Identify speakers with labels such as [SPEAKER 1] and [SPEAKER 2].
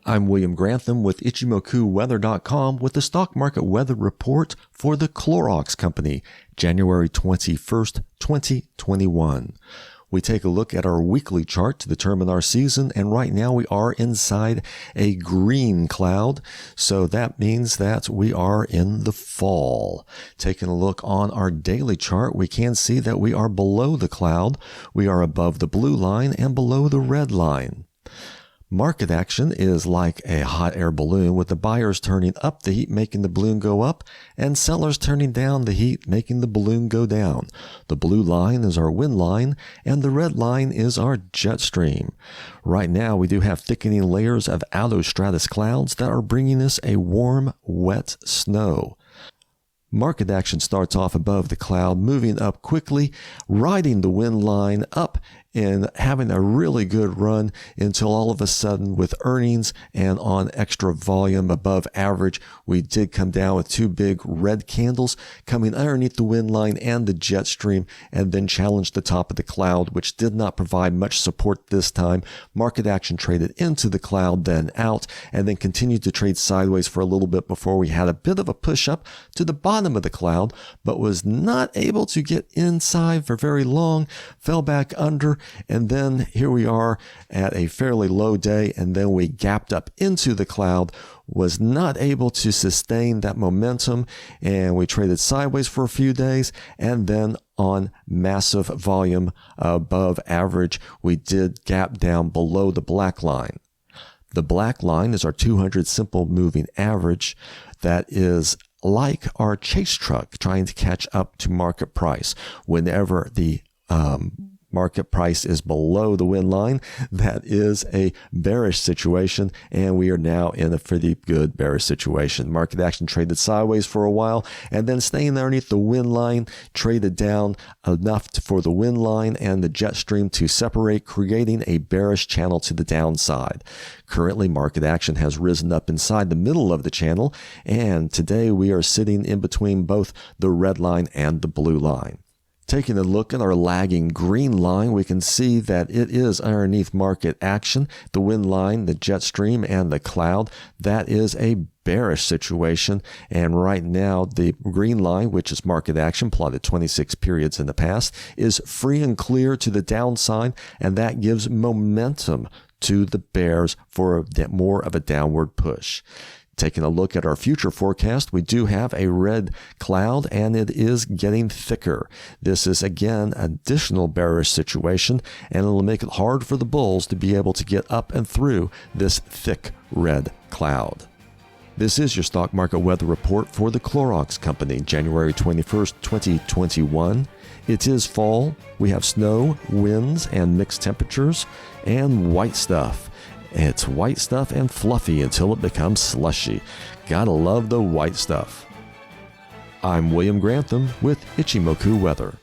[SPEAKER 1] I'm William Grantham with IchimokuWeather.com with the stock market weather report for the Clorox Company, January 21st, 2021. We take a look at our weekly chart to determine our season, and right now we are inside a green cloud, so that means that we are in the fall. Taking a look on our daily chart, we can see that we are below the cloud, we are above the blue line and below the red line. Market action is like a hot air balloon, with the buyers turning up the heat making the balloon go up and sellers turning down the heat making the balloon go down. The blue line is our wind line and the red line is our jet stream. Right now we do have thickening layers of allostratus clouds that are bringing us a warm, wet snow. Market action starts off above the cloud, moving up quickly, riding the wind line up and having a really good run until all of a sudden, with earnings and on extra volume above average, we did come down with two big red candles coming underneath the wind line and the jet stream, and then challenged the top of the cloud, which did not provide much support this time. Market action traded into the cloud, then out, and then continued to trade sideways for a little bit before we had a bit of a push up to the bottom of the cloud, but was not able to get inside for very long, fell back under, and then here we are at a fairly low day, and then we gapped up into the cloud, was not able to sustain that momentum, and we traded sideways for a few days, and then on massive volume above average, we did gap down below the black line. The black line is our 200 simple moving average. That is like our chase truck trying to catch up to market price. Whenever the market price is below the wind line, that is a bearish situation, and we are now in a pretty good bearish situation. Market action traded sideways for a while, and then staying underneath the wind line, traded down enough for the wind line and the jet stream to separate, creating a bearish channel to the downside. Currently, market action has risen up inside the middle of the channel, and today we are sitting in between both the red line and the blue line. Taking a look at our lagging green line, we can see that it is underneath market action, the wind line, the jet stream, and the cloud. That is a bearish situation, and right now the green line, which is market action plotted 26 periods in the past, is free and clear to the downside, and that gives momentum to the bears for more of a downward push. Taking a look at our future forecast, we do have a red cloud, and it is getting thicker. This is, again, additional bearish situation, and it'll make it hard for the bulls to be able to get up and through this thick red cloud. This is your stock market weather report for the Clorox Company, January 21st, 2021. It is fall. We have snow, winds, and mixed temperatures, and white stuff. It's white stuff and fluffy until it becomes slushy. Gotta love the white stuff. I'm William Grantham with Ichimoku Weather.